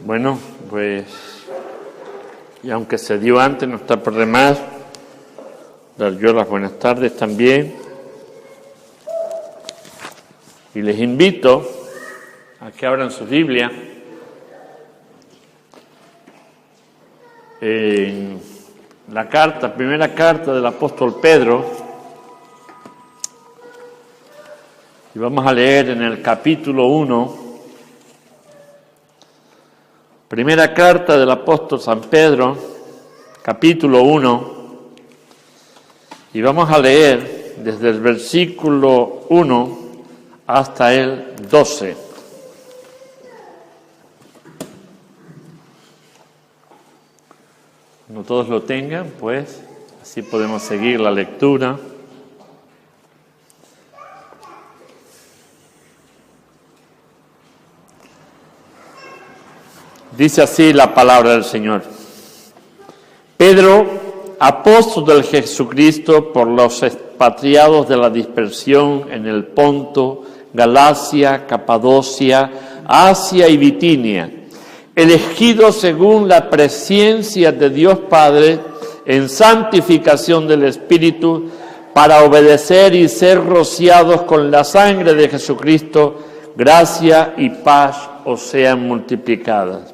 Bueno, pues, y aunque se dio antes, no está por demás dar yo las buenas tardes también. Y les invito a que abran su Biblia en la primera carta del apóstol Pedro, y vamos a leer en el capítulo 1, primera carta del apóstol San Pedro, capítulo 1, y vamos a leer desde el versículo 1 hasta el 12. No todos lo tengan, pues así podemos seguir la lectura. Dice así la palabra del Señor. Pedro, apóstol del Jesucristo por los expatriados de la dispersión en el Ponto, Galacia, Capadocia, Asia y Bitinia, elegido según la presciencia de Dios Padre en santificación del Espíritu, para obedecer y ser rociados con la sangre de Jesucristo, gracia y paz os sean multiplicadas.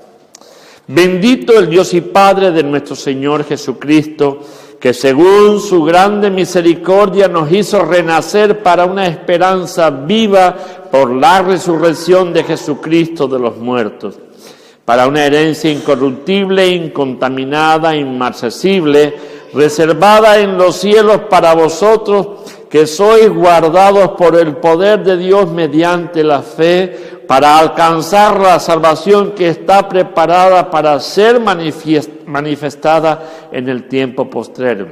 Bendito el Dios y Padre de nuestro Señor Jesucristo, que según su grande misericordia nos hizo renacer para una esperanza viva por la resurrección de Jesucristo de los muertos, para una herencia incorruptible, incontaminada, inmarcesible, reservada en los cielos para vosotros, que sois guardados por el poder de Dios mediante la fe, para alcanzar la salvación que está preparada para ser manifestada en el tiempo postrero,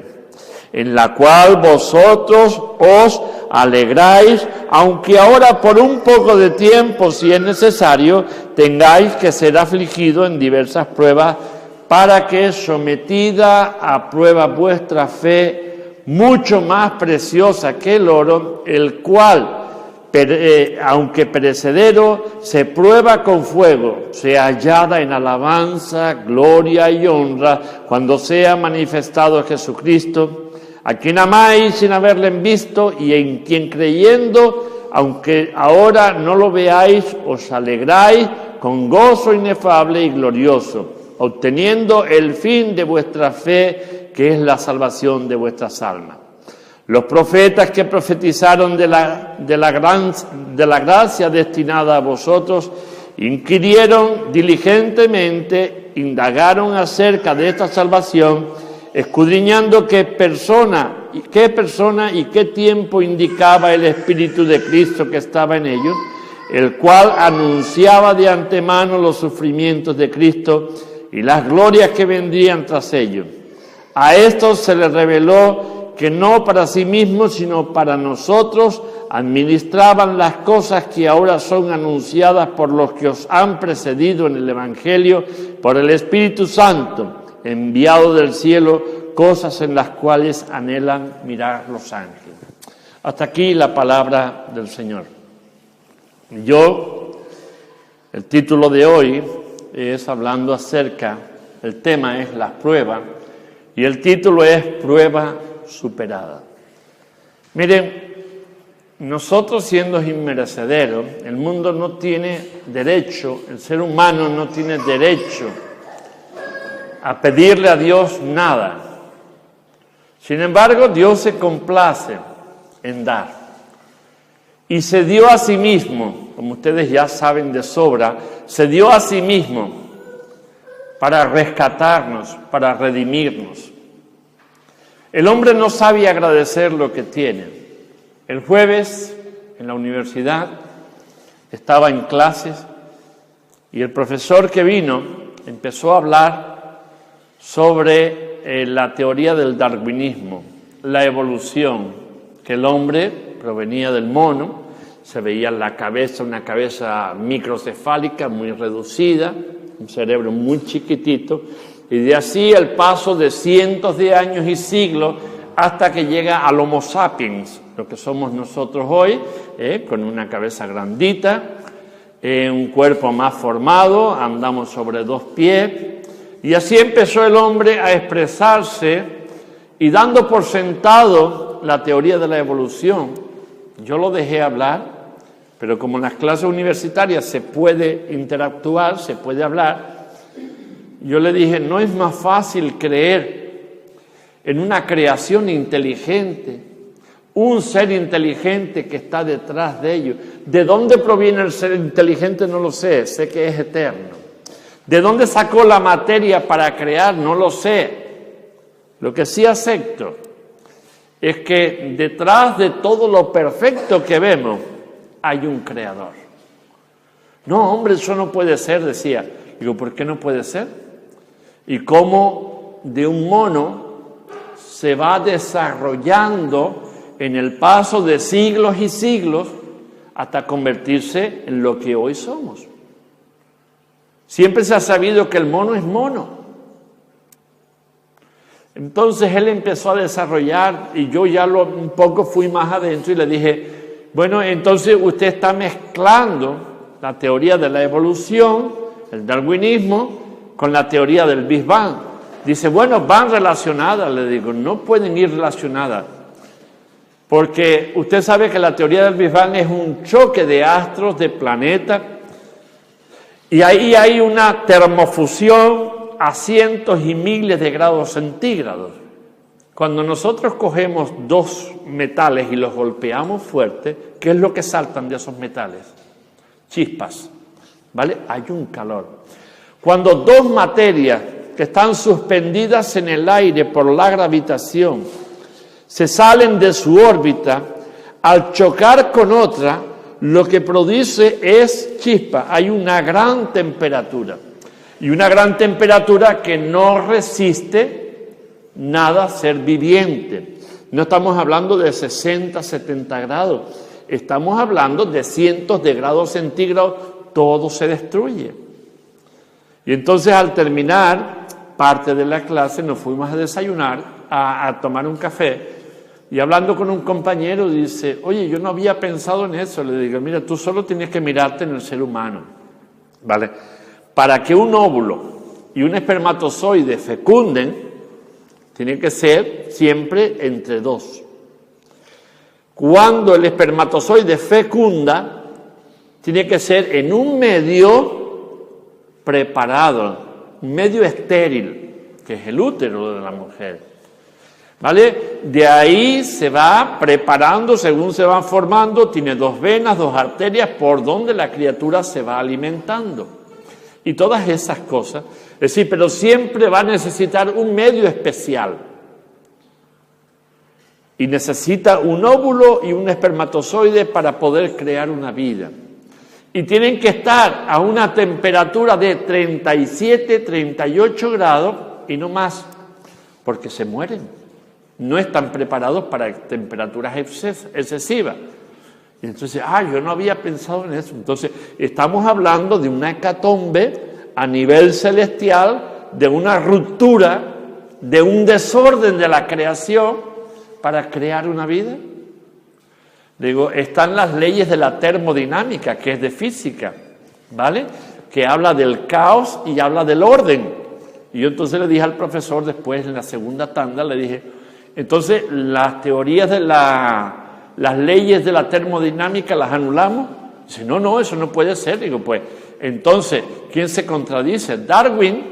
en la cual vosotros os alegráis, aunque ahora por un poco de tiempo, si es necesario, tengáis que ser afligidos en diversas pruebas, para que, sometida a prueba vuestra fe, mucho más preciosa que el oro, el cual, aunque perecedero, se prueba con fuego, sea hallada en alabanza, gloria y honra, cuando sea manifestado Jesucristo, a quien amáis sin haberle visto, y en quien creyendo, aunque ahora no lo veáis, os alegráis con gozo inefable y glorioso, obteniendo el fin de vuestra fe, que es la salvación de vuestras almas. Los profetas que profetizaron de la gracia destinada a vosotros, inquirieron diligentemente, indagaron acerca de esta salvación, escudriñando qué persona y qué tiempo indicaba el Espíritu de Cristo que estaba en ellos, el cual anunciaba de antemano los sufrimientos de Cristo y las glorias que vendrían tras ellos. A estos se les reveló que no para sí mismos, sino para nosotros, administraban las cosas que ahora son anunciadas por los que os han precedido en el Evangelio, por el Espíritu Santo, enviado del cielo, cosas en las cuales anhelan mirar los ángeles. Hasta aquí la palabra del Señor. El título de hoy es hablando acerca, el tema es las pruebas, y el título es Prueba superada. Miren, nosotros siendo inmerecederos, el mundo no tiene derecho, el ser humano no tiene derecho a pedirle a Dios nada. Sin embargo, Dios se complace en dar. Y se dio a sí mismo, como ustedes ya saben de sobra, se dio a sí mismo para rescatarnos, para redimirnos. El hombre no sabe agradecer lo que tiene. El jueves, en la universidad, estaba en clases y el profesor que vino empezó a hablar sobre la teoría del darwinismo, la evolución, que el hombre provenía del mono, se veía en la cabeza, una cabeza microcefálica muy reducida, un cerebro muy chiquitito, y de así el paso de cientos de años y siglos hasta que llega al Homo sapiens, lo que somos nosotros hoy, con una cabeza grandita, un cuerpo más formado, andamos sobre 2 pies, y así empezó el hombre a expresarse y dando por sentado la teoría de la evolución. Yo lo dejé hablar, pero como en las clases universitarias se puede interactuar, se puede hablar, yo le dije, ¿no es más fácil creer en una creación inteligente, un ser inteligente que está detrás de ello? ¿De dónde proviene el ser inteligente? No lo sé que es eterno. ¿De dónde sacó la materia para crear? No lo sé. Lo que sí acepto es que detrás de todo lo perfecto que vemos hay un creador. No, hombre, eso no puede ser, decía. Digo, ¿por qué no puede ser? Y cómo de un mono se va desarrollando en el paso de siglos y siglos hasta convertirse en lo que hoy somos. Siempre se ha sabido que el mono es mono. Entonces él empezó a desarrollar y yo ya un poco fui más adentro y le dije, bueno, entonces usted está mezclando la teoría de la evolución, el darwinismo, con la teoría del Big Bang. Dice, bueno, van relacionadas. Le digo, no pueden ir relacionadas. Porque usted sabe que la teoría del Big Bang es un choque de astros, de planetas, y ahí hay una termofusión a cientos y miles de grados centígrados. Cuando nosotros cogemos 2 metales y los golpeamos fuerte, ¿qué es lo que saltan de esos metales? Chispas, ¿vale? Hay un calor. Cuando 2 materias que están suspendidas en el aire por la gravitación se salen de su órbita, al chocar con otra, lo que produce es chispa. Hay una gran temperatura. Y una gran temperatura que no resiste nada ser viviente. No estamos hablando de 60, 70 grados. Estamos hablando de cientos de grados centígrados. Todo se destruye. Y entonces al terminar parte de la clase nos fuimos a desayunar, a tomar un café. Y hablando con un compañero dice, oye, yo no había pensado en eso. Le digo, mira, tú solo tienes que mirarte en el ser humano, ¿vale? Para que un óvulo y un espermatozoide fecunden, tiene que ser siempre entre 2. Cuando el espermatozoide fecunda, tiene que ser en un medio preparado, un medio estéril, que es el útero de la mujer. ¿Vale? De ahí se va preparando según se van formando, tiene 2 venas, 2 arterias por donde la criatura se va alimentando. Y todas esas cosas, es decir, pero siempre va a necesitar un medio especial. Y necesita un óvulo y un espermatozoide para poder crear una vida. Y tienen que estar a una temperatura de 37, 38 grados y no más, porque se mueren. No están preparados para temperaturas excesivas. Y entonces, yo no había pensado en eso. Entonces, estamos hablando de una hecatombe a nivel celestial, de una ruptura, de un desorden de la creación para crear una vida. Digo, están las leyes de la termodinámica, que es de física, ¿vale? Que habla del caos y habla del orden. Y yo entonces le dije al profesor después, en la segunda tanda, le dije, entonces las teorías de las leyes de la termodinámica las anulamos. Dice, no, eso no puede ser. Digo, pues, entonces, ¿quién se contradice? ¿Darwin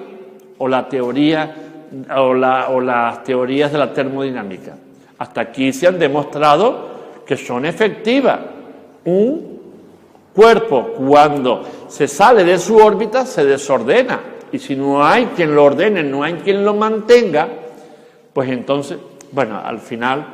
o la teoría o las teorías de la termodinámica? Hasta aquí se han demostrado que son efectivas. Un cuerpo, cuando se sale de su órbita, se desordena. Y si no hay quien lo ordene, no hay quien lo mantenga, pues entonces, bueno, al final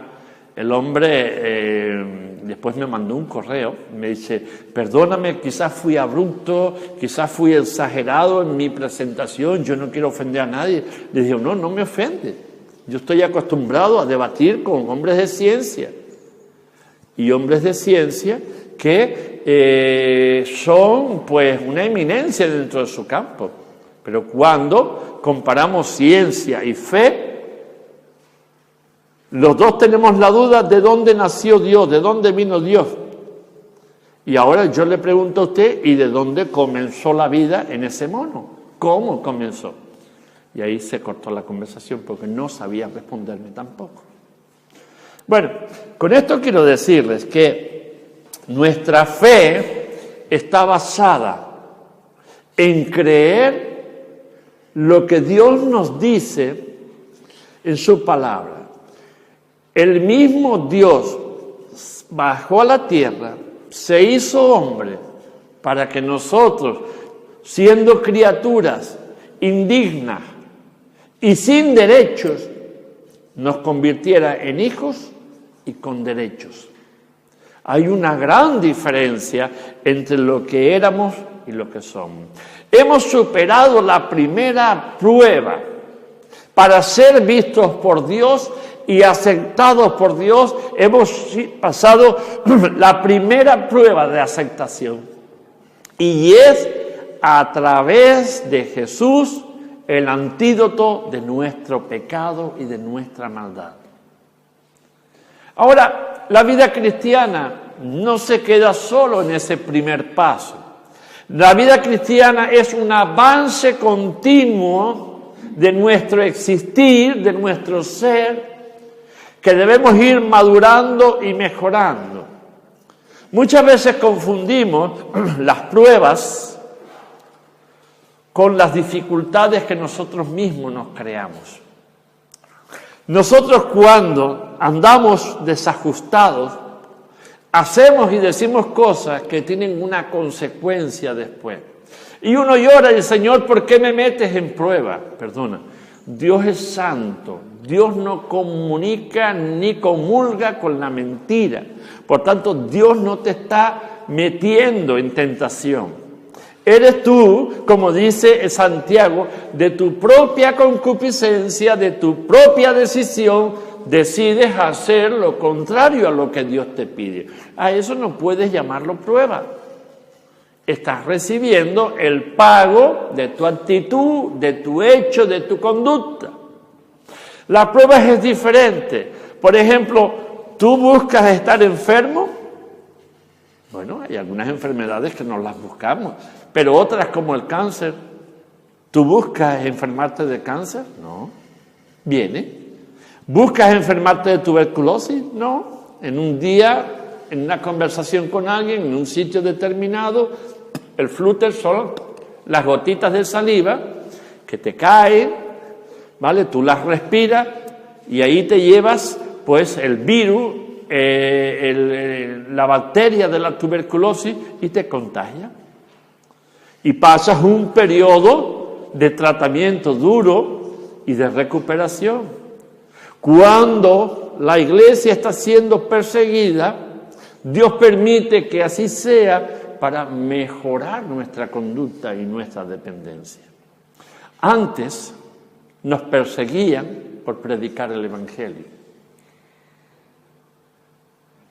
el hombre después me mandó un correo, me dice, perdóname, quizás fui abrupto, quizás fui exagerado en mi presentación, yo no quiero ofender a nadie. Le digo, no me ofende. Yo estoy acostumbrado a debatir con hombres de ciencia. Y hombres de ciencia que son pues una eminencia dentro de su campo. Pero cuando comparamos ciencia y fe, los dos tenemos la duda de dónde nació Dios, de dónde vino Dios. Y ahora yo le pregunto a usted, ¿y de dónde comenzó la vida en ese mono? ¿Cómo comenzó? Y ahí se cortó la conversación porque no sabía responderme tampoco. Bueno, con esto quiero decirles que nuestra fe está basada en creer lo que Dios nos dice en su palabra. El mismo Dios bajó a la tierra, se hizo hombre para que nosotros, siendo criaturas indignas y sin derechos, nos convirtiera en hijos y con derechos. Hay una gran diferencia entre lo que éramos y lo que somos. Hemos superado la primera prueba para ser vistos por Dios y aceptados por Dios. Hemos pasado la primera prueba de aceptación. Y es a través de Jesús el antídoto de nuestro pecado y de nuestra maldad. Ahora, la vida cristiana no se queda solo en ese primer paso. La vida cristiana es un avance continuo de nuestro existir, de nuestro ser, que debemos ir madurando y mejorando. Muchas veces confundimos las pruebas con las dificultades que nosotros mismos nos creamos. Nosotros cuando andamos desajustados, hacemos y decimos cosas que tienen una consecuencia después. Y uno llora y dice, Señor, ¿por qué me metes en prueba? Perdona, Dios es santo, Dios no comunica ni comulga con la mentira. Por tanto, Dios no te está metiendo en tentación. Eres tú, como dice Santiago, de tu propia concupiscencia, de tu propia decisión, decides hacer lo contrario a lo que Dios te pide. A eso no puedes llamarlo prueba. Estás recibiendo el pago de tu actitud, de tu hecho, de tu conducta. La prueba es diferente. Por ejemplo, ¿tú buscas estar enfermo? Bueno, hay algunas enfermedades que no las buscamos, pero otras como el cáncer. ¿Tú buscas enfermarte de cáncer? No. Viene. ¿Buscas enfermarte de tuberculosis? No. En un día, en una conversación con alguien, en un sitio determinado, el flúter son las gotitas de saliva que te caen, ¿vale? Tú las respiras y ahí te llevas, pues, el virus, la bacteria de la tuberculosis y te contagia. Y pasas un periodo de tratamiento duro y de recuperación. Cuando la iglesia está siendo perseguida, Dios permite que así sea para mejorar nuestra conducta y nuestra dependencia. Antes nos perseguían por predicar el Evangelio.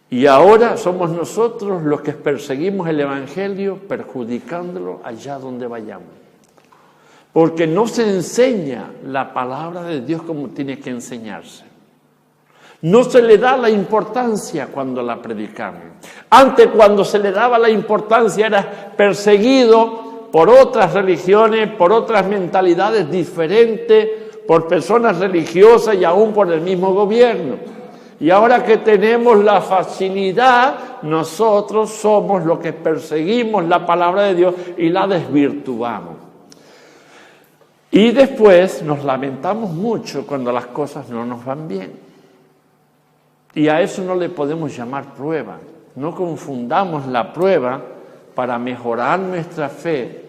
Y ahora somos nosotros los que perseguimos el Evangelio perjudicándolo allá donde vayamos. Porque no se enseña la palabra de Dios como tiene que enseñarse. No se le da la importancia cuando la predicamos. Antes, cuando se le daba la importancia, era perseguido por otras religiones, por otras mentalidades diferentes, por personas religiosas y aún por el mismo gobierno. Y ahora que tenemos la facilidad, nosotros somos los que perseguimos la palabra de Dios y la desvirtuamos. Y después nos lamentamos mucho cuando las cosas no nos van bien. Y a eso no le podemos llamar prueba. No confundamos la prueba para mejorar nuestra fe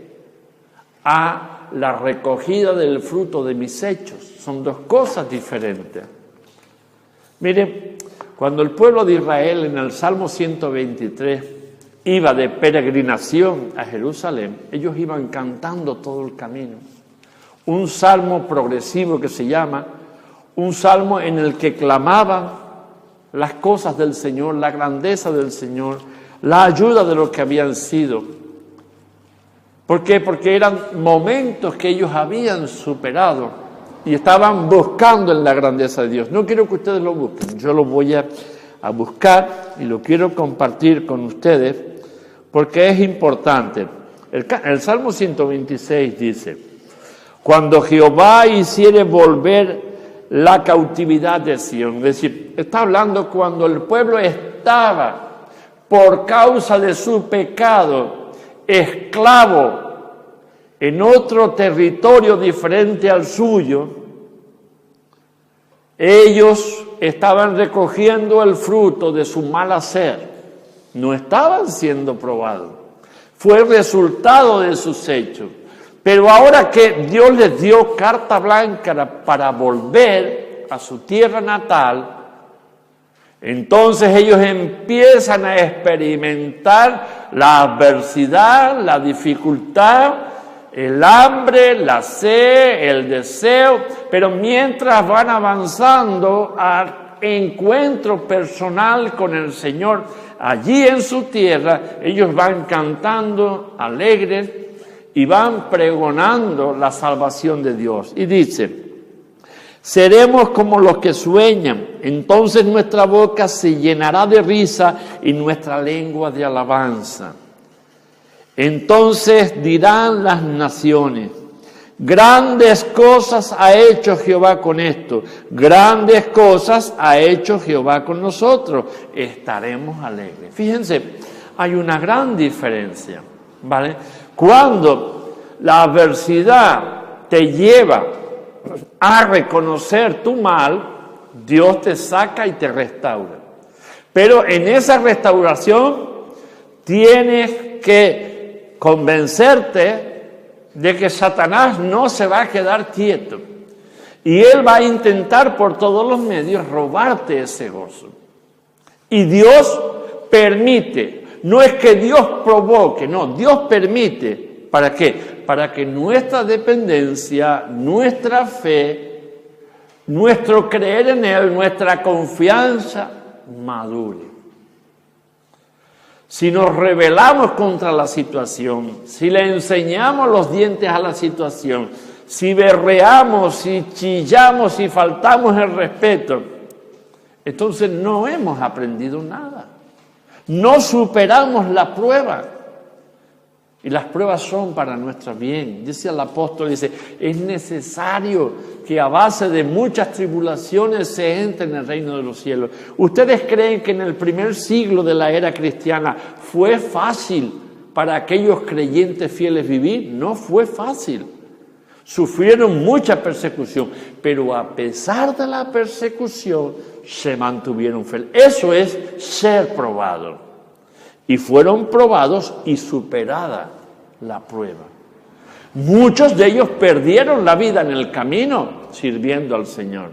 a la recogida del fruto de mis hechos. Son dos cosas diferentes. Miren, cuando el pueblo de Israel en el Salmo 123 iba de peregrinación a Jerusalén, ellos iban cantando todo el camino. Un salmo progresivo que se llama, un salmo en el que clamaban las cosas del Señor, la grandeza del Señor, la ayuda de lo que habían sido. ¿Por qué? Porque eran momentos que ellos habían superado y estaban buscando en la grandeza de Dios. No quiero que ustedes lo busquen, yo lo voy a buscar y lo quiero compartir con ustedes porque es importante. El Salmo 126 dice: cuando Jehová hiciere volver la cautividad de Sión, es decir, está hablando cuando el pueblo estaba, por causa de su pecado, esclavo en otro territorio diferente al suyo, ellos estaban recogiendo el fruto de su mal hacer, no estaban siendo probados, fue el resultado de sus hechos. Pero ahora que Dios les dio carta blanca para volver a su tierra natal, entonces ellos empiezan a experimentar la adversidad, la dificultad, el hambre, la sed, el deseo, pero mientras van avanzando al encuentro personal con el Señor, allí en su tierra, ellos van cantando alegres y van pregonando la salvación de Dios. Y dice: seremos como los que sueñan, entonces nuestra boca se llenará de risa y nuestra lengua de alabanza. Entonces dirán las naciones: grandes cosas ha hecho Jehová con esto, grandes cosas ha hecho Jehová con nosotros, estaremos alegres. Fíjense, hay una gran diferencia, ¿vale? Cuando la adversidad te lleva a reconocer tu mal, Dios te saca y te restaura. Pero en esa restauración tienes que convencerte de que Satanás no se va a quedar quieto. Y él va a intentar por todos los medios robarte ese gozo. Y Dios permite, no es que Dios provoque, no, Dios permite. ¿Para qué? Para que nuestra dependencia, nuestra fe, nuestro creer en Él, nuestra confianza madure. Si nos rebelamos contra la situación, si le enseñamos los dientes a la situación, si berreamos, si chillamos, si faltamos el respeto, entonces no hemos aprendido nada. No superamos la prueba. Y las pruebas son para nuestro bien. Dice el apóstol, dice, es necesario que a base de muchas tribulaciones se entre en el reino de los cielos. ¿Ustedes creen que en el primer siglo de la era cristiana fue fácil para aquellos creyentes fieles vivir? No fue fácil. Sufrieron mucha persecución, pero a pesar de la persecución se mantuvieron fieles. Eso es ser probado. Y fueron probados y superada la prueba. Muchos de ellos perdieron la vida en el camino sirviendo al Señor.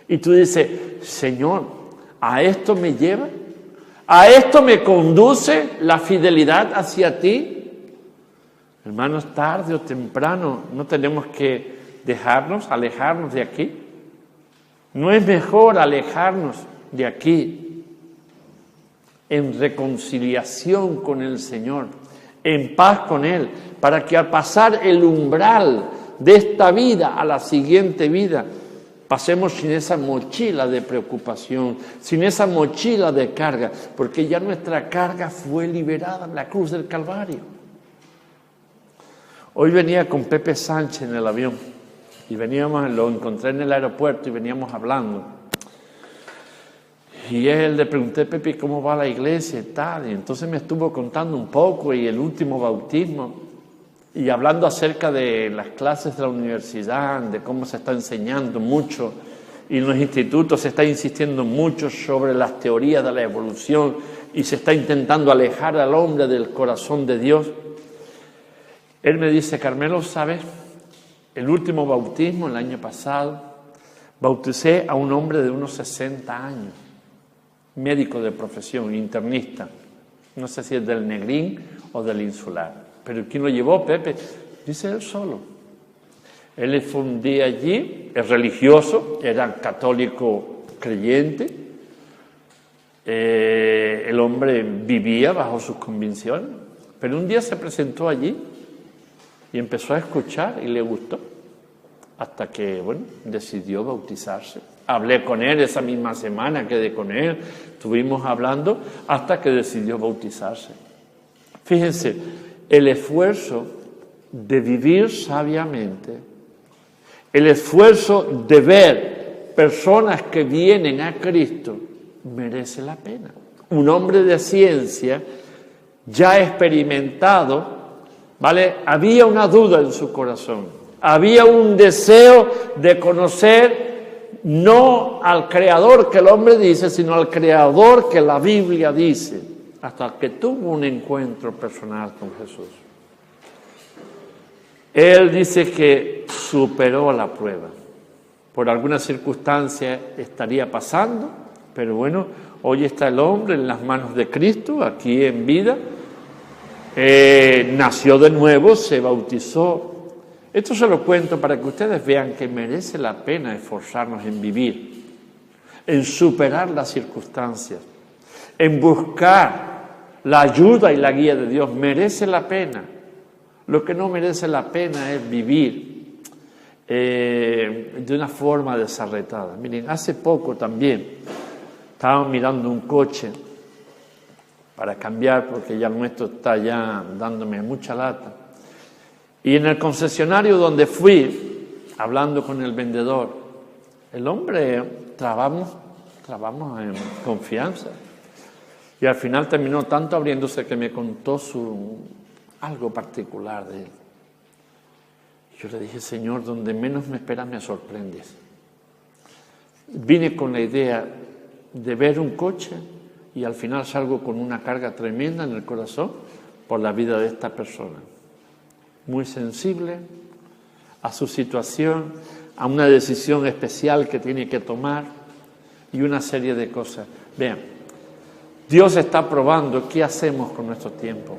Y tú dices, Señor, ¿a esto me lleva? ¿A esto me conduce la fidelidad hacia ti? Hermanos, tarde o temprano no tenemos que alejarnos de aquí. ¿No es mejor alejarnos de aquí en reconciliación con el Señor, en paz con Él, para que al pasar el umbral de esta vida a la siguiente vida, pasemos sin esa mochila de preocupación, sin esa mochila de carga, porque ya nuestra carga fue liberada en la cruz del Calvario. Hoy venía con Pepe Sánchez en el avión y lo encontré en el aeropuerto y veníamos hablando. Y él le pregunté, Pepe, ¿cómo va la iglesia y tal? Y entonces me estuvo contando un poco y el último bautismo y hablando acerca de las clases de la universidad, de cómo se está enseñando mucho y en los institutos se está insistiendo mucho sobre las teorías de la evolución y se está intentando alejar al hombre del corazón de Dios. Él me dice, Carmelo, ¿sabes? El último bautismo, el año pasado, bauticé a un hombre de unos 60 años. Médico de profesión, internista, no sé si es del Negrín o del Insular, pero ¿quién lo llevó? Pepe, dice él solo. Él fue un día allí, es religioso, era católico creyente, el hombre vivía bajo sus convicciones, pero un día se presentó allí y empezó a escuchar y le gustó, hasta que, decidió bautizarse. Hablé con él esa misma semana, quedé con él, estuvimos hablando hasta que decidió bautizarse. Fíjense, el esfuerzo de vivir sabiamente, el esfuerzo de ver personas que vienen a Cristo, merece la pena. Un hombre de ciencia ya experimentado, ¿vale? Había una duda en su corazón, había un deseo de conocer no al Creador que el hombre dice, sino al Creador que la Biblia dice, hasta que tuvo un encuentro personal con Jesús. Él dice que superó la prueba. Por alguna circunstancia estaría pasando, pero bueno, hoy está el hombre en las manos de Cristo, aquí en vida. Nació de nuevo, se bautizó. Esto se lo cuento para que ustedes vean que merece la pena esforzarnos en vivir, en superar las circunstancias, en buscar la ayuda y la guía de Dios. Merece la pena. Lo que no merece la pena es vivir de una forma desarretada. Miren, hace poco también estábamos mirando un coche para cambiar, porque ya el nuestro está ya dándome mucha lata. Y en el concesionario donde fui, hablando con el vendedor, el hombre trabamos en confianza. Y al final terminó tanto abriéndose que me contó algo particular de él. Yo le dije, Señor, donde menos me esperas me sorprendes. Vine con la idea de ver un coche y al final salgo con una carga tremenda en el corazón por la vida de esta persona. Muy sensible a su situación, a una decisión especial que tiene que tomar y una serie de cosas. Vean, Dios está probando qué hacemos con nuestro tiempo.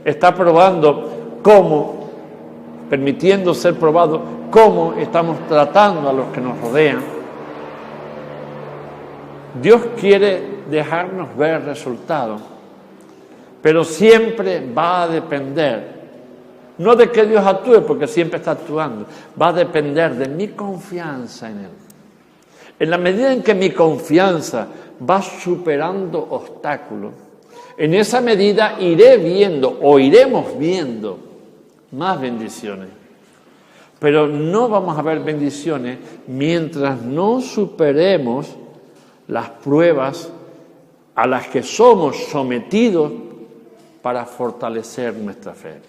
Está probando cómo, permitiendo ser probado, cómo estamos tratando a los que nos rodean. Dios quiere dejarnos ver resultados, pero siempre va a depender, no de que Dios actúe, porque siempre está actuando, va a depender de mi confianza en Él. En la medida en que mi confianza va superando obstáculos, en esa medida iremos viendo más bendiciones. Pero no vamos a ver bendiciones mientras no superemos las pruebas a las que somos sometidos para fortalecer nuestra fe.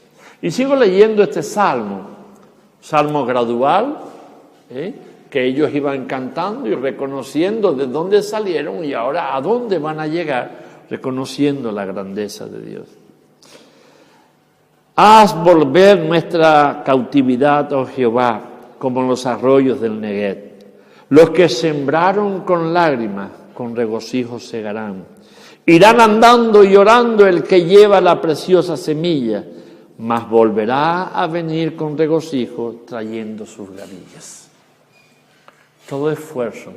Y sigo leyendo este salmo gradual, que ellos iban cantando y reconociendo de dónde salieron y ahora a dónde van a llegar, reconociendo la grandeza de Dios. Haz volver nuestra cautividad, oh Jehová, como los arroyos del Neguev. Los que sembraron con lágrimas, con regocijo segarán. Irán andando y llorando el que lleva la preciosa semilla, mas volverá a venir con regocijo trayendo sus gavillas. Todo esfuerzo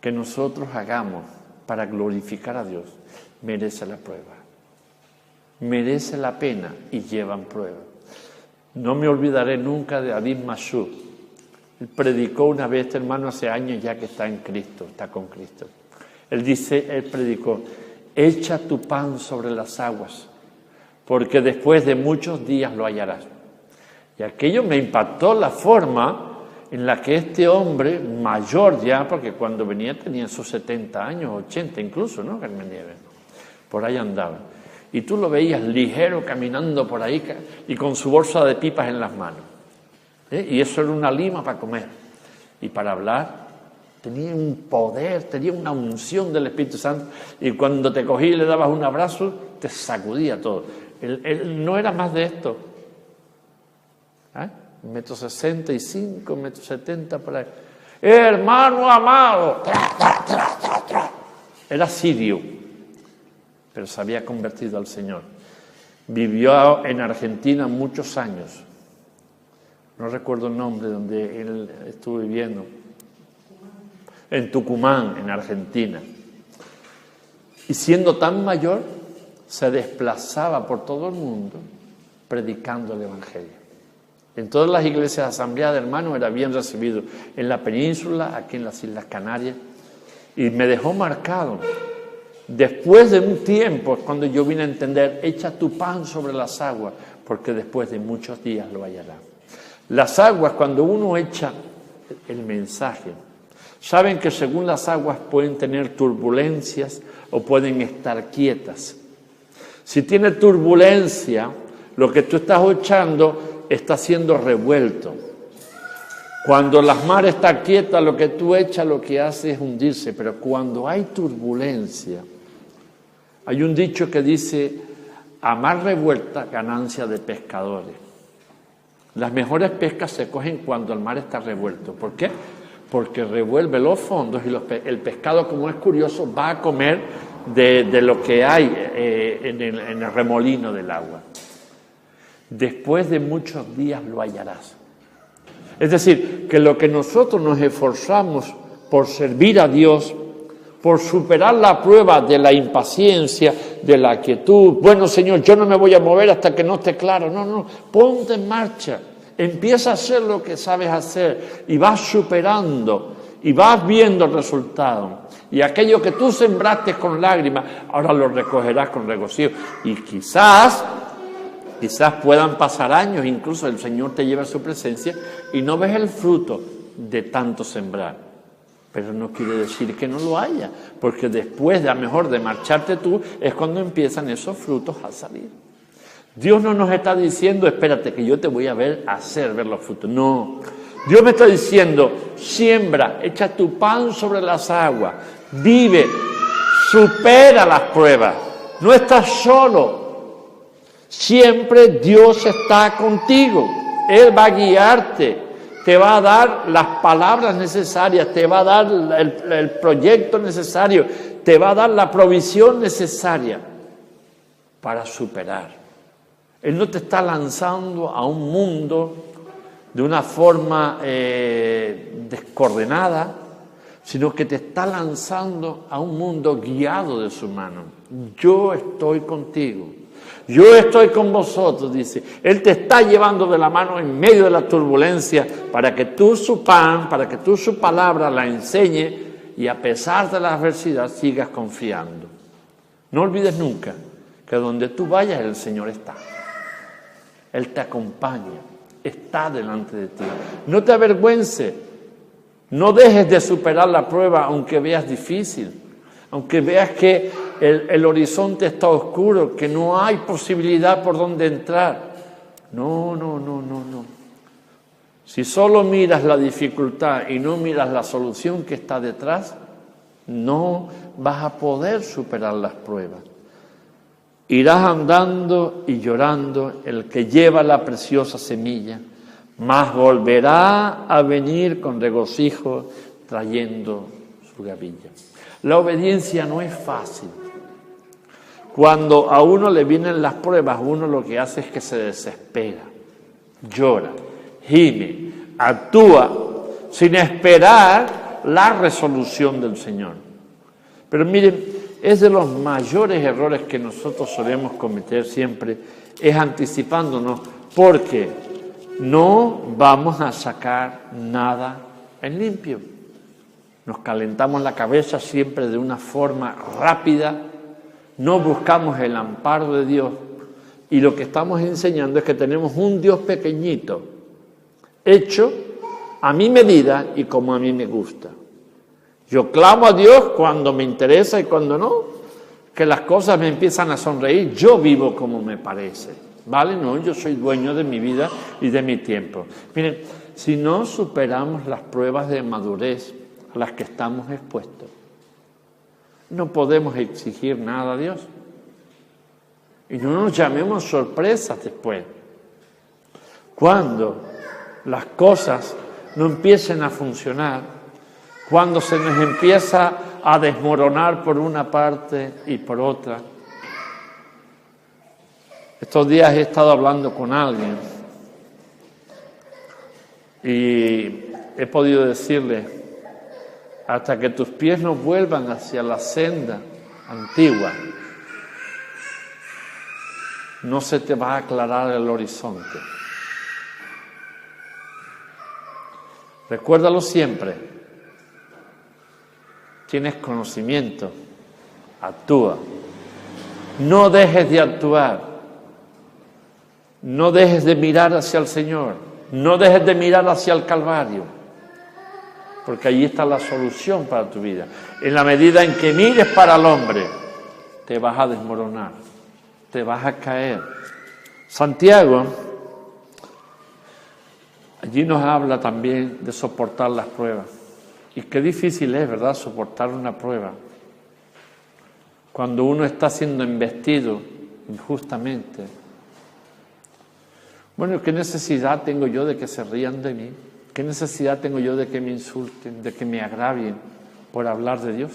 que nosotros hagamos para glorificar a Dios merece la prueba, merece la pena y llevan prueba. No me olvidaré nunca de Adib Mashur. Él predicó una vez, este hermano, hace años ya que está en Cristo, está con Cristo. Él predicó, echa tu pan sobre las aguas, porque después de muchos días lo hallarás. Y aquello me impactó la forma en la que este hombre, mayor ya, porque cuando venía tenía sus 70 años, 80 incluso, ¿no? Carmen Nieves, por ahí andaba. Y tú lo veías ligero caminando por ahí y con su bolsa de pipas en las manos. Y eso era una lima para comer. Y para hablar tenía un poder, tenía una unción del Espíritu Santo. Y cuando te cogía y le dabas un abrazo, te sacudía todo. Él no era más de esto. 1,65 m, 1,70 m por ahí. Hermano amado. Era sirio, pero se había convertido al Señor. Vivió en Argentina muchos años. No recuerdo el nombre donde él estuvo viviendo. En Tucumán, en Argentina. Y siendo tan mayor, se desplazaba por todo el mundo predicando el Evangelio. En todas las iglesias de Asamblea de Hermanos era bien recibido. En la península, aquí en las Islas Canarias. Y me dejó marcado Después de un tiempo es cuando yo vine a entender, echa tu pan sobre las aguas, porque después de muchos días lo hallarás. Las aguas, cuando uno echa el mensaje, saben que según las aguas pueden tener turbulencias o pueden estar quietas. Si tiene turbulencia, lo que tú estás echando está siendo revuelto. Cuando las mares están quietas, lo que tú echas lo que hace es hundirse, pero cuando hay turbulencia, hay un dicho que dice, a mar revuelta, ganancia de pescadores. Las mejores pescas se cogen cuando el mar está revuelto. ¿Por qué? Porque revuelve los fondos y el pescado, como es curioso, va a comer de lo que hay en el remolino del agua. Después de muchos días lo hallarás. Es decir, que lo que nosotros nos esforzamos por servir a Dios, por superar la prueba de la impaciencia, de la quietud. Bueno, Señor, yo no me voy a mover hasta que no esté claro. No, ponte en marcha. Empieza a hacer lo que sabes hacer y vas superando y vas viendo el resultado. Y aquello que tú sembraste con lágrimas, ahora lo recogerás con regocijo. Y quizás puedan pasar años, incluso el Señor te lleva a su presencia y no ves el fruto de tanto sembrar. Pero no quiere decir que no lo haya, porque después de a mejor de marcharte tú es cuando empiezan esos frutos a salir. Dios no nos está diciendo, espérate que yo te voy a hacer ver los frutos. No, Dios me está diciendo, siembra, echa tu pan sobre las aguas, vive, supera las pruebas, no estás solo. Siempre Dios está contigo, Él va a guiarte, te va a dar las palabras necesarias, te va a dar el proyecto necesario, te va a dar la provisión necesaria para superar. Él no te está lanzando a un mundo de una forma descoordenada, sino que te está lanzando a un mundo guiado de su mano. Yo estoy contigo. Yo estoy con vosotros, dice. Él te está llevando de la mano en medio de la turbulencia para que tú su pan, para que tú su palabra la enseñe y a pesar de la adversidad sigas confiando. No olvides nunca que donde tú vayas el Señor está. Él te acompaña, está delante de ti. No te avergüences, no dejes de superar la prueba aunque veas difícil, aunque veas que el horizonte está oscuro, que no hay posibilidad por donde entrar. No. Si solo miras la dificultad y no miras la solución que está detrás, no vas a poder superar las pruebas. Irás andando y llorando el que lleva la preciosa semilla, mas volverá a venir con regocijo trayendo su gavilla. La obediencia no es fácil. Cuando a uno le vienen las pruebas, uno lo que hace es que se desespera, llora, gime, actúa sin esperar la resolución del Señor. Pero miren, es de los mayores errores que nosotros solemos cometer siempre, es anticipándonos, porque no vamos a sacar nada en limpio. Nos calentamos la cabeza siempre de una forma rápida, no buscamos el amparo de Dios y lo que estamos enseñando es que tenemos un Dios pequeñito, hecho a mi medida y como a mí me gusta. Yo clamo a Dios cuando me interesa y cuando no, que las cosas me empiezan a sonreír, yo vivo como me parece, ¿vale? No, yo soy dueño de mi vida y de mi tiempo. Miren, si no superamos las pruebas de madurez a las que estamos expuestos, no podemos exigir nada a Dios. Y no nos llamemos sorpresas después. Cuando las cosas no empiecen a funcionar, cuando se nos empieza a desmoronar por una parte y por otra. Estos días he estado hablando con alguien y he podido decirle, hasta que tus pies no vuelvan hacia la senda antigua, no se te va a aclarar el horizonte. Recuérdalo siempre. Tienes conocimiento, actúa. No dejes de actuar. No dejes de mirar hacia el Señor. No dejes de mirar hacia el Calvario. Porque allí está la solución para tu vida. En la medida en que mires para el hombre, te vas a desmoronar. Te vas a caer. Santiago, allí nos habla también de soportar las pruebas. Y qué difícil es, ¿verdad?, soportar una prueba. Cuando uno está siendo embestido injustamente. Bueno, ¿qué necesidad tengo yo de que se rían de mí? ¿Qué necesidad tengo yo de que me insulten, de que me agravien por hablar de Dios?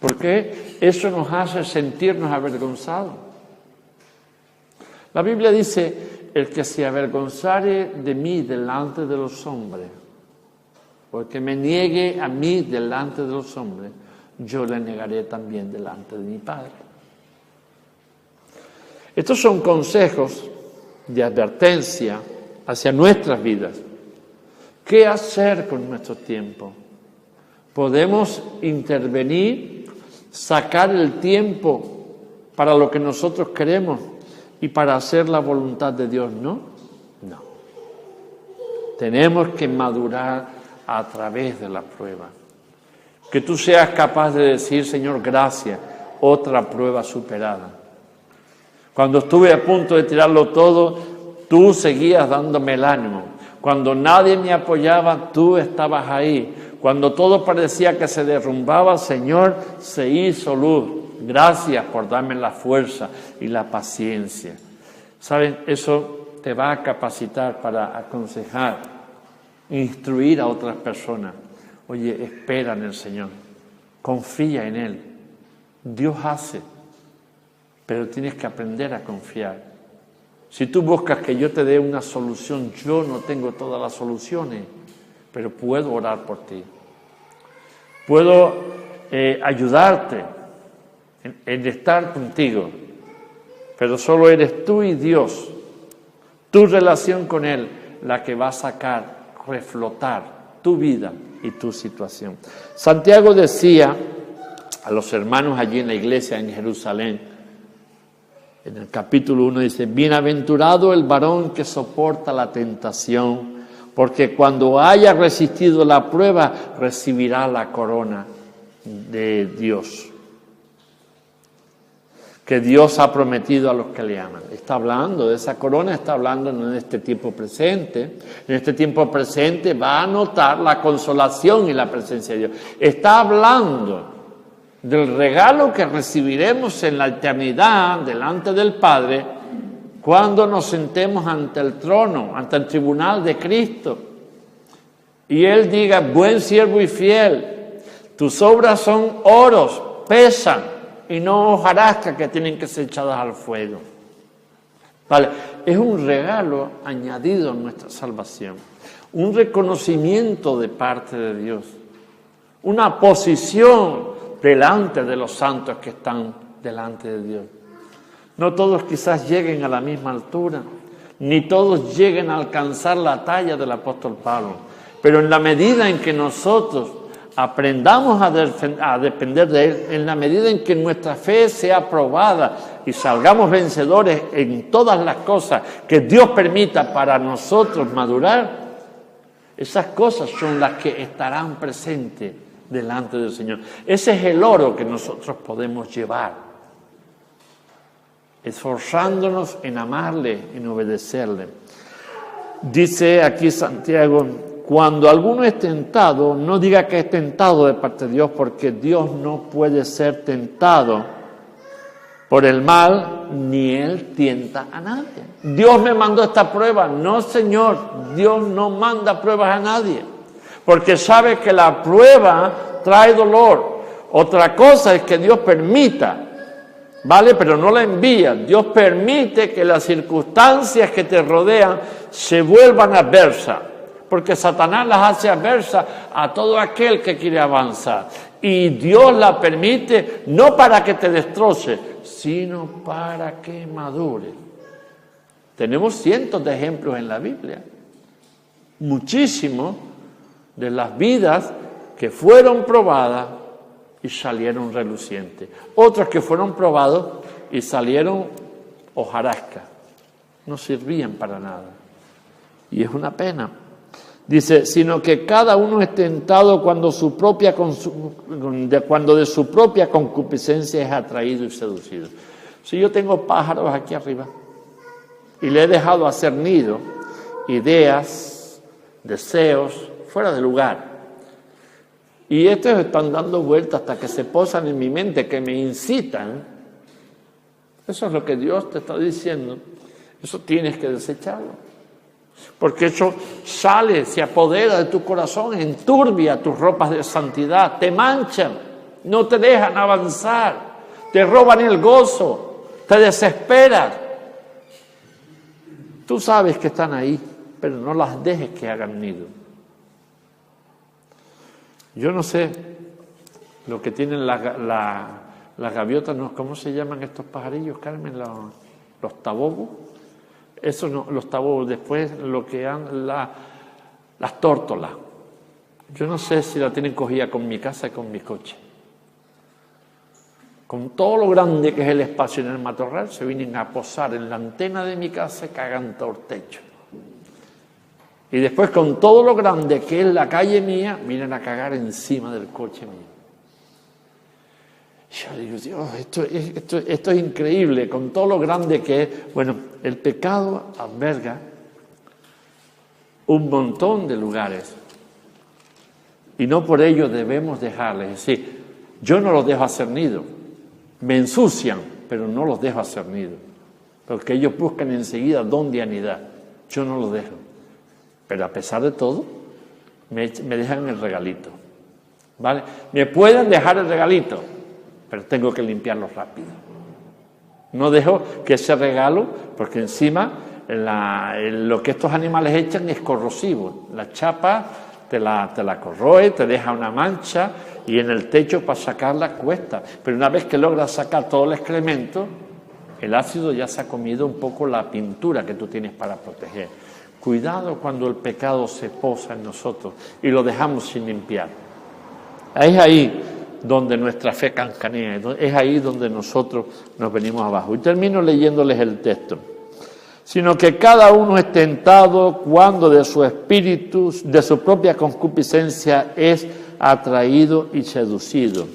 Porque eso nos hace sentirnos avergonzados. La Biblia dice, el que se avergonzare de mí delante de los hombres, o el que me niegue a mí delante de los hombres, yo le negaré también delante de mi Padre. Estos son consejos de advertencia hacia nuestras vidas. ¿Qué hacer con nuestro tiempo? Podemos intervenir, sacar el tiempo para lo que nosotros queremos y para hacer la voluntad de Dios, ¿no? No. Tenemos que madurar a través de la prueba. Que tú seas capaz de decir, Señor, gracias, otra prueba superada. Cuando estuve a punto de tirarlo todo, tú seguías dándome el ánimo. Cuando nadie me apoyaba, tú estabas ahí. Cuando todo parecía que se derrumbaba, Señor, se hizo luz. Gracias por darme la fuerza y la paciencia. ¿Saben? Eso te va a capacitar para aconsejar, instruir a otras personas. Oye, espera en el Señor. Confía en Él. Dios hace. Pero tienes que aprender a confiar. Si tú buscas que yo te dé una solución, yo no tengo todas las soluciones, pero puedo orar por ti. Puedo ayudarte en estar contigo, pero solo eres tú y Dios, tu relación con Él, la que va a sacar, reflotar tu vida y tu situación. Santiago decía a los hermanos allí en la iglesia en Jerusalén, en el capítulo 1 dice, bienaventurado el varón que soporta la tentación, porque cuando haya resistido la prueba, recibirá la corona de Dios, que Dios ha prometido a los que le aman. Está hablando de esa corona, está hablando en este tiempo presente. En este tiempo presente va a notar la consolación y la presencia de Dios. Está hablando del regalo que recibiremos en la eternidad delante del Padre cuando nos sentemos ante el trono, ante el tribunal de Cristo. Y Él diga, buen siervo y fiel, tus obras son oros, pesan, y no hojarascas que tienen que ser echadas al fuego. Vale, es un regalo añadido a nuestra salvación, un reconocimiento de parte de Dios, una posición delante de los santos que están delante de Dios. No todos quizás lleguen a la misma altura, ni todos lleguen a alcanzar la talla del apóstol Pablo, pero en la medida en que nosotros aprendamos a depender de Él, en la medida en que nuestra fe sea probada y salgamos vencedores en todas las cosas que Dios permita para nosotros madurar, esas cosas son las que estarán presentes delante del Señor. Ese es el oro que nosotros podemos llevar, esforzándonos en amarle, en obedecerle. Dice aquí Santiago, cuando alguno es tentado, no diga que es tentado de parte de Dios, porque Dios no puede ser tentado por el mal, ni Él tienta a nadie. Dios me mandó esta prueba. No, Señor, Dios no manda pruebas a nadie, porque sabe que la prueba trae dolor. Otra cosa es que Dios permita, ¿vale? Pero no la envía. Dios permite que las circunstancias que te rodean se vuelvan adversas, porque Satanás las hace adversas a todo aquel que quiere avanzar. Y Dios la permite no para que te destroce, sino para que madure. Tenemos cientos de ejemplos en la Biblia, muchísimos, de las vidas que fueron probadas y salieron relucientes. Otros que fueron probados y salieron hojarasca. No sirvían para nada. Y es una pena. Dice, sino que cada uno es tentado cuando de su propia concupiscencia es atraído y seducido. Si yo tengo pájaros aquí arriba y le he dejado hacer nido, ideas, deseos, fuera de lugar, y estos están dando vueltas hasta que se posan en mi mente, que me incitan, eso es lo que Dios te está diciendo, eso tienes que desecharlo. Porque eso sale, se apodera de tu corazón, enturbia tus ropas de santidad, te manchan, no te dejan avanzar, te roban el gozo, te desesperas. Tú sabes que están ahí, pero no las dejes que hagan nido. Yo no sé lo que tienen las gaviotas, ¿no? ¿Cómo se llaman estos pajarillos, Carmen? Los tabobos. Eso no, los tabobos, después lo que han las tórtolas. Yo no sé si la tienen cogida con mi casa y con mi coche. Con todo lo grande que es el espacio en el matorral, se vienen a posar en la antena de mi casa y cagan todo el techo. Y después, con todo lo grande que es la calle mía, vienen a cagar encima del coche mío. Yo digo, Dios, esto es increíble, con todo lo grande que es. Bueno, el pecado alberga un montón de lugares y no por ello debemos dejarles. Es decir, yo no los dejo hacer nido, me ensucian, pero no los dejo hacer nido, porque ellos buscan enseguida dónde anidar. Yo no los dejo, pero a pesar de todo, me dejan el regalito, ¿vale? Me pueden dejar el regalito, pero tengo que limpiarlo rápido. No dejo que ese regalo, porque encima lo que estos animales echan es corrosivo. La chapa te la corroe, te deja una mancha y en el techo para sacarla cuesta. Pero una vez que logras sacar todo el excremento, el ácido ya se ha comido un poco la pintura que tú tienes para proteger. Cuidado cuando el pecado se posa en nosotros y lo dejamos sin limpiar. Es ahí donde nuestra fe cancanea, es ahí donde nosotros nos venimos abajo. Y termino leyéndoles el texto. Sino que cada uno es tentado cuando de su espíritu, de su propia concupiscencia es atraído y seducido.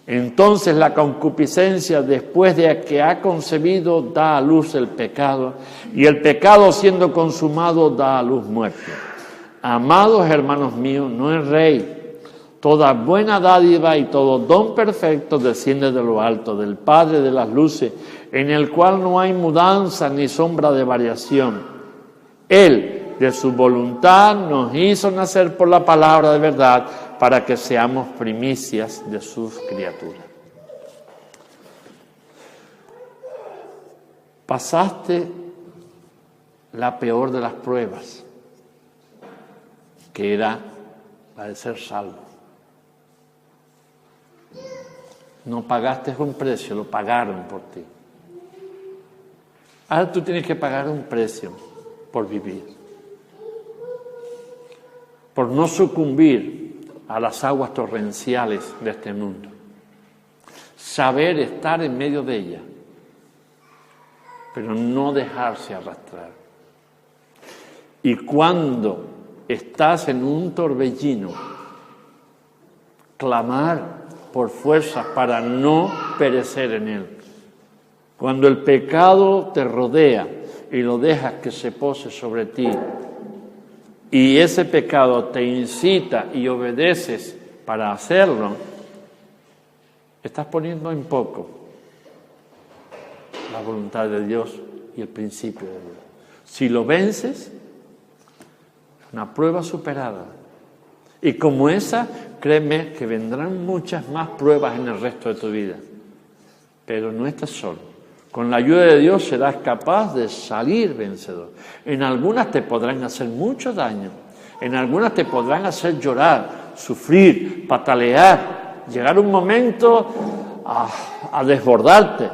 Entonces la concupiscencia, después de que ha concebido, da a luz el pecado, y el pecado, siendo consumado, da a luz muerte. Amados hermanos míos, no es rey. Toda buena dádiva y todo don perfecto desciende de lo alto, del Padre de las luces, en el cual no hay mudanza ni sombra de variación. Él, de su voluntad, nos hizo nacer por la palabra de verdad, para que seamos primicias de sus criaturas. Pasaste la peor de las pruebas, que era la de ser salvo. No pagaste un precio, lo pagaron por ti. Ahora tú tienes que pagar un precio por vivir, por no sucumbir a las aguas torrenciales de este mundo. Saber estar en medio de ella, pero no dejarse arrastrar. Y cuando estás en un torbellino, clamar por fuerzas para no perecer en él. Cuando el pecado te rodea y lo dejas que se pose sobre ti, y ese pecado te incita y obedeces para hacerlo, estás poniendo en poco la voluntad de Dios y el principio de Dios. Si lo vences, una prueba superada. Y como esa, créeme que vendrán muchas más pruebas en el resto de tu vida. Pero no estás solo. Con la ayuda de Dios serás capaz de salir vencedor. En algunas te podrán hacer mucho daño. En algunas te podrán hacer llorar, sufrir, patalear, llegar un momento a desbordarte.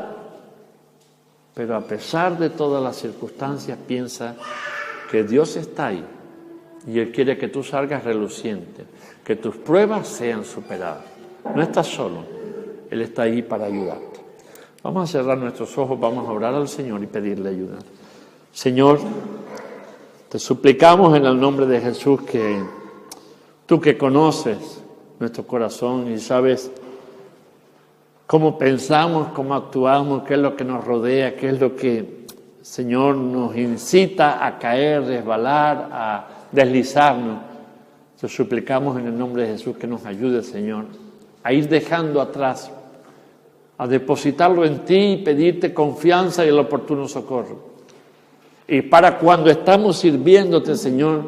Pero a pesar de todas las circunstancias, piensa que Dios está ahí. Y Él quiere que tú salgas reluciente, que tus pruebas sean superadas. No estás solo, Él está ahí para ayudarte. Vamos a cerrar nuestros ojos, vamos a orar al Señor y pedirle ayuda. Señor, te suplicamos en el nombre de Jesús que tú que conoces nuestro corazón y sabes cómo pensamos, cómo actuamos, qué es lo que nos rodea, qué es lo que, Señor, nos incita a caer, resbalar, a deslizarnos. Te suplicamos en el nombre de Jesús que nos ayude, Señor, a ir dejando atrás, a depositarlo en ti y pedirte confianza y el oportuno socorro. Y para cuando estamos sirviéndote, Señor,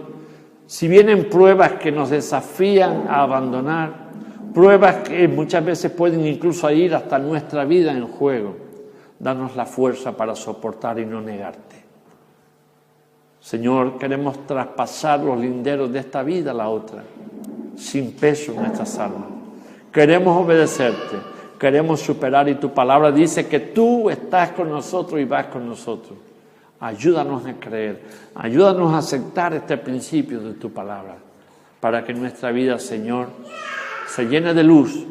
si vienen pruebas que nos desafían a abandonar, pruebas que muchas veces pueden incluso ir hasta nuestra vida en juego, danos la fuerza para soportar y no negarte. Señor, queremos traspasar los linderos de esta vida a la otra, sin peso en nuestras almas. Queremos obedecerte, queremos superar y tu palabra dice que tú estás con nosotros y vas con nosotros. Ayúdanos a creer, ayúdanos a aceptar este principio de tu palabra, para que nuestra vida, Señor, se llene de luz,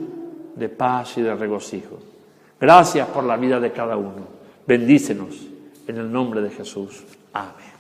de paz y de regocijo. Gracias por la vida de cada uno. Bendícenos en el nombre de Jesús. Amén.